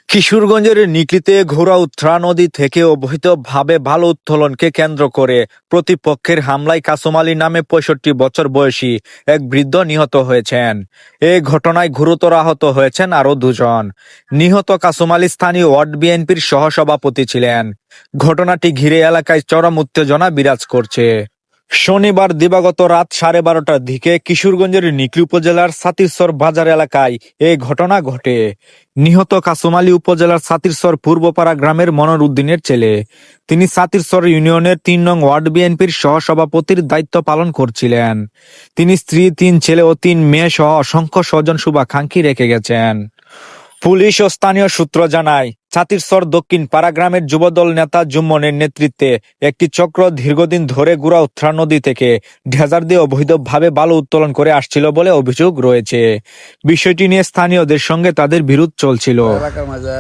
কিশোরগঞ্জের নিকলীতে ঘোড়া উত্রা নদী থেকে অবৈধভাবে বালু উত্তোলনকে কেন্দ্র করে প্রতিপক্ষের হামলায় কাসুম আলী নামে ৬৫ বছর বয়সী এক বৃদ্ধ নিহত হয়েছেন। এ ঘটনায় গুরুতর আহত হয়েছেন আরও দুজন। নিহত কাসুম আলী স্থানীয় ওয়ার্ড বিএনপির সহসভাপতি ছিলেন। ঘটনাটি ঘিরে এলাকায় চরম উত্তেজনা বিরাজ করছে। শনিবার দিবাগত রাত 12:30টার দিকে কিশোরগঞ্জের নিকলী উপজেলার সাতিরচর বাজার এলাকায় এ ঘটনা ঘটে। নিহত কাসুম আলী উপজেলার সাতিরচর পূর্বপাড়া গ্রামের মনর উদ্দিনের ছেলে। তিনি সাতিরচর ইউনিয়নের ৩ নং ওয়ার্ড বিএনপির সহসভাপতির দায়িত্ব পালন করছিলেন। তিনি স্ত্রী, ৩ ছেলে ও ৩ মেয়ে সহ অসংখ্য স্বজন শুভাকাঙ্ক্ষী রেখে গেছেন। পুলিশ ও স্থানীয় সূত্র জানায়, ছাতিরচর দক্ষিণ পাড়া গ্রামের যুবদল নেতা জুম্মনের নেতৃত্বে একটি চক্র দীর্ঘদিন ধরে গুড়া উত্রা নদী থেকে ডেজার দিয়ে অবৈধভাবে বালু উত্তোলন করে আসছিল বলে অভিযোগ রয়েছে। বিষয়টি নিয়ে স্থানীয়দের সঙ্গে তাদের বিরোধ চলছিল। এলাকার মাঝে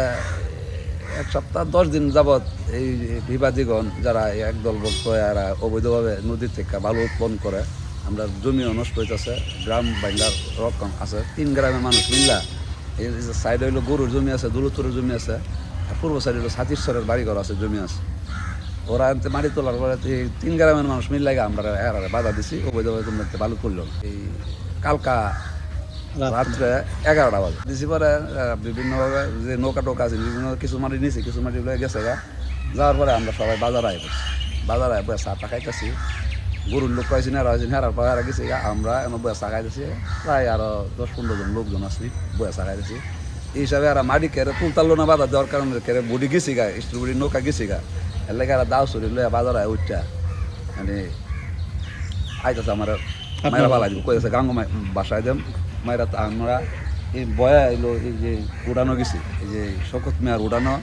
এক সপ্তাহ 10 দিন যাবৎ এই বিবাদীগণ যারা একদলভুক্ত এরা অবৈধভাবে নদী থেকে বালু উৎপন্ন করে আমরা জমিও নষ্ট হইতেছে, গ্রাম বাঙ্গার রকম আছে। 3 গ্রামের মানুষ মিল্লা এই সাইড হইলো গরুর জমি আছে, দুলুতুরের জমি আছে, আর পূর্ব সাইড হইলো সাতিরচরের বাড়িঘর আছে, জমি আছে। ওরা আনতে মাটি তোলার পরে 3 গ্রামের মানুষ মিল লাগে আমরা এরা বাধা দিছি, অবৈধভাবে তোমরা বালু করলো। এই কালকা রাত্রে 11টা বাজে দিছি পরে বিভিন্নভাবে যে নৌকা টোকা আছে বিভিন্ন কিছু মাটি নিয়েছি, কিছু মাটি লয়ে গেছে যাওয়ার পরে আমরা সবাই বাজারে আয় পড়ছি। বাজারে আয় বয়ে চাটা খাইতেছি, গরুর লোক পাইছি না রাইছি হেরার পরে আর গেছি আমরা এমন বয়ে চা খাইতেছি, প্রায় আরো 10-15 জন লোকজন আসছি বয়ে চা খাইতেছি। এই হিসাবে আর মাটি কেড়ে তুলতালো না বাধা দেওয়ার কারণে কেড়ে বুড়ি গেছি গা, স্ট্রবেরি নৌকা গেছি গা, এর লেগে আর দাও চুরি লইয়া বাজারে আয় উঠটা মানে আইতেছে আমার মায়েরা পালা দিব কয়েছে গাঙ্গ বাসায় দেম মায়েরা। আমরা এই বয়া এলো এই যে উড়ানো গেছি, এই যে শকত মেয়ার উড়ানো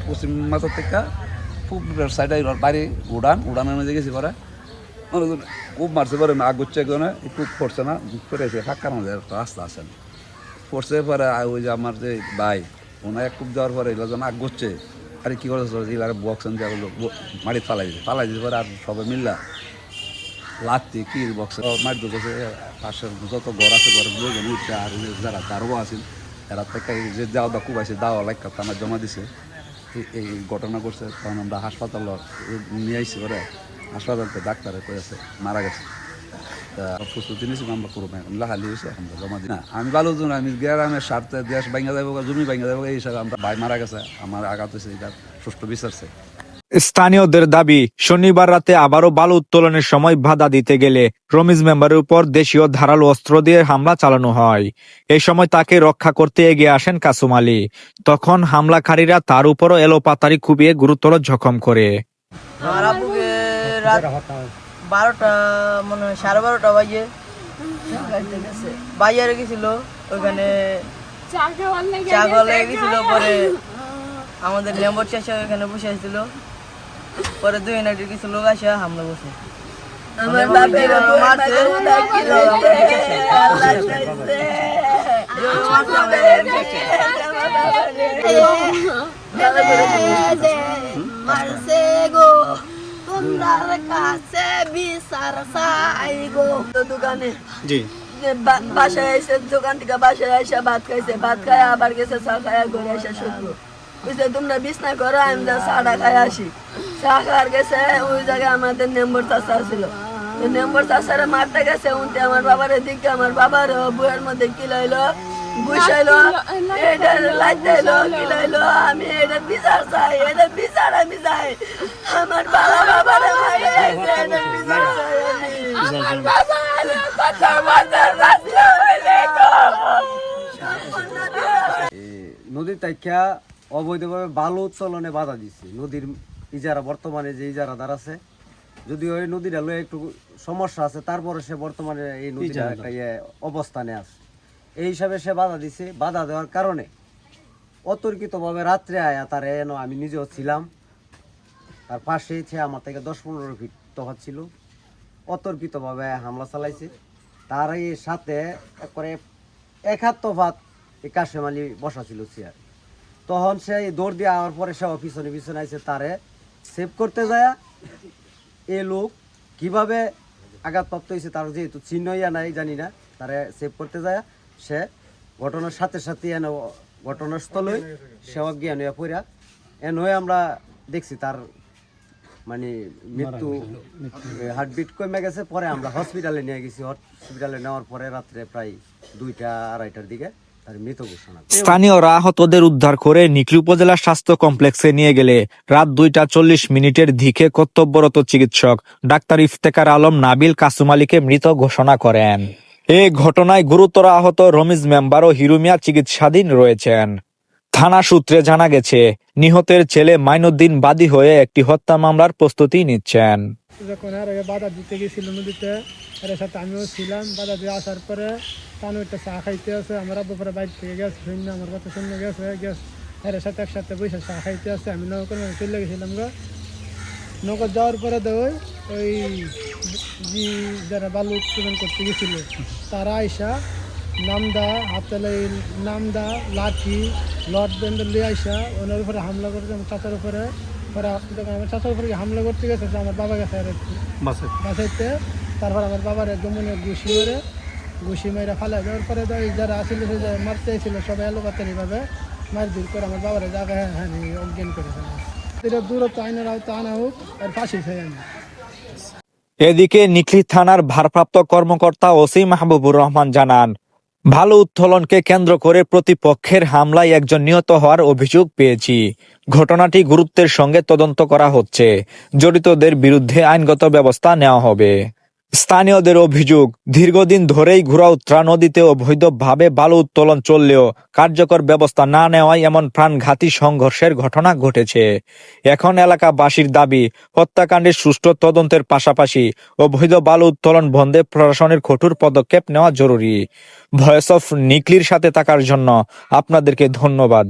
পশ্চিম মাথার থেকে খুব সাইডে বাড়ি উড়ানোর মধ্যে গেছি পরে খুব মারছে পরে আগ গুচ্ছে একজনে একটু পড়ছে না পড়েছে ফাঁকার মধ্যে একটা রাস্তা আছে পড়ছে পরে ওই যে আমার যে ভাই ওনার এক কূপ দেওয়ার পরে এগুলো যখন আগ গুচ্ছে আরে কী করে এগুলো বক্সন দিয়ে মাটি ফালাই দিয়েছে পরে আর সবাই মিললা লাত্তি কি বক্সে মাটি ঢুকেছে। পাশের যত ঘর আছে ঘরের লোকজন উঠছে আর যারা দারোগা আছেন এরা থেকে যে দাও দা কুবাইছে দাওয়া লাইকা থানা জমা দিছে। এই ঘটনা করছে তখন আমরা হাসপাতাল নিয়ে আইসি করে হাসপাতালতে ডাক্তারে কয়েছে মারা গেছে। তা প্রস্তুতি নিয়েছি আমরা করবো লাহালি হয়েছে এখন জমা দিই না। আমি ভালো জন আমি গ্রামের স্বার্থে দেশ ভাঙা যাবো জমি ভাঙা যাবো এই হিসাবে আমরা ভাই মারা গেছে আমার আঘাত হয়েছে এটা সুষ্ঠু বিচারছে। স্থানীয়দের দাবি, শনিবার রাতে আবারও বালু উত্তোলনের সময় বাধা দিতে গেলে রমিজ মেম্বারের উপর দেশীয় ধারালো অস্ত্র দিয়ে হামলা চালানো হয়। এই সময় তাকে রক্ষা করতে এগিয়ে আসেন কাসুম আলী। তখন হামলাকারীরা তার উপরও এলোপাতাড়ি কুপিয়ে গুরুতর জখম করে। রাত 12টা মনে হয় 12:30 বাজে বাজারে গেছিল, ওইখানে চা খাওয়া লেগে গেছিল। পরে আমাদের লেম্বর চাষা ওইখানে বসে আসছিল, পরে 2 মিনিটের কিছু লোক আসে হামলা বসে দোকানে বাসায় এসে দোকান থেকে বাসায় এসে ভাত খাইছে, ভাত খায় আবার গেছে চা খায় ঘরে এসে শুধু বুঝতে তোমরা বিছনা করো আমি চাটা খাই আসি। চা খাওয়ার গেছে ওই জায়গায় আমাদের নেম্বর চাষা ছিল, নেম্বর চাষারে মারতে গেছে উনতে আমার বাবার দিকে আমার বাবার বইয়ের মধ্যে কিলাইলো বুঝাইলো এটা লাইলো কিলাইলো। আমি এটা বিচার চাই, এটা বিচার আমি চাই আমার বাবা বাবারে মারে এটা বিচার চাই নদীর তাইকা অবৈধভাবে বালু উত্তোলনে বাধা দিচ্ছে। নদীর ইজারা বর্তমানে যে ইজারাদার আছে যদিও এই নদীটা লয়ে একটু সমস্যা আছে, তারপরে সে বর্তমানে এই নদীটা একটা অবস্থানে আছে। এই হিসাবে সে বাধা দিছে। বাধা দেওয়ার কারণে অতর্কিতভাবে রাত্রে আয়া তারে আমি নিজেও ছিলাম, তার পাশে সে আমার থেকে 10-15 ফিট তফাৎ ছিল, অতর্কিতভাবে হামলা চালাইছে। তার এর সাথে করে 1 হাত তফাৎ এই কাশেম আলী বসা ছিল চেয়ার। তখন সে দৌড় দিয়ে আওয়ার পরে সে পিছনে আইসে তারে সেভ করতে যায়। এ লোক কীভাবে আঘাতপ্রাপ্ত হয়েছে তার যেহেতু চিহ্ন ইয়া নাই জানি না, তারে সেভ করতে যায় সে ঘটনার সাথে সাথে ঘটনাস্থলে সে অজ্ঞান হয়ে পড়া এন হয়ে আমরা দেখছি তার মানে মৃত্যু হার্টবিট কমে গেছে। পরে আমরা হসপিটালে নিয়ে গেছি, হসপিটালে নেওয়ার পরে রাত্রে প্রায় 2টা-2:30টার দিকে তার মৃত ঘোষণা। স্থানীয়রা আহতদের উদ্ধার করে নিকলি উপজেলা স্বাস্থ্য কমপ্লেক্সে নিয়ে গেলে রাত 2:40 দিকে কর্তব্যরত চিকিৎসক ডাক্তার ইফতেখার আলম নাবিল কাসুম আলীকে মৃত ঘোষণা করেন। এ ঘটনায় গুরুতর আহত রমিজ মেম্বার ও হিরুমিয়া চিকিৎসাধীন রয়েছেন। থানা সূত্রে জানা গেছে, নিহতের ছেলে মাইনুদ্দিন বাদী হয়ে একটি হত্যা মামলার প্রস্তুতি নিচ্ছেন। যখন আর বাধা দিতে গেছিল নদীতে, এর সাথে আমিও ছিলাম। বাধা দিয়ে আসার পরে তানু একটা চা খাইতে আছে, আমার আব্বু পরে বাইর থেকে গেছে, শূন্য আমার কথা শূন্য গ্যাস এর সাথে একসাথে বসে চা খাইতে আছে। আমি নৌকার মধ্যে চলে গেছিলাম গো। নৌকা যাওয়ার পরে ওই যারা বালু উৎপাদন করতে গেছিল তারা আইসা নামদা লাঠি লট ব্যান্ডেল দিয়ে আইসা ওনার উপরে হামলা করছে। আমার চাচার উপরে আমার চাচার উপরে হামলা করতে গেছে, আমার বাবা গেছে বাসাইতে। তারপর আমার বাবার দমনে ঘুষি মেরে ফালাই দেওয়ার পরে যারা আসলে মারতে ছিল সবাই এলোপাতারিভাবে মারধর করে আমার বাবার জায়গায় অজ্ঞান করে ফেলে। এটা দূরত্ব আইনের আওতা আনা হোক আর ফাঁসি চাই আমি। এদিকে নিকলি থানার ভারপ্রাপ্ত কর্মকর্তা ওসি মাহবুবুর রহমান জানান, ভালো উত্তোলনকে কেন্দ্র করে প্রতিপক্ষের হামলায় একজন নিহত হওয়ার অভিযোগ পেয়েছি। ঘটনাটি গুরুত্বের সঙ্গে তদন্ত করা হচ্ছে, জড়িতদের বিরুদ্ধে আইনগত ব্যবস্থা নেওয়া হবে। স্থানীয়দের অভিযোগ, দীর্ঘদিন ধরেই ঘোড়াউত্রা নদীতে অবৈধভাবে বালু উত্তোলন চললেও কার্যকর ব্যবস্থা না নেওয়ায় এমন প্রাণঘাতী সংঘর্ষের ঘটনা ঘটেছে। এখন এলাকাবাসীর দাবি, হত্যাকাণ্ডের সুষ্ঠু তদন্তের পাশাপাশি অবৈধ বালু উত্তোলন বন্ধে প্রশাসনের কঠোর পদক্ষেপ নেওয়া জরুরি। ভয়েস অফ নিকলির সাথে থাকার জন্য আপনাদেরকে ধন্যবাদ।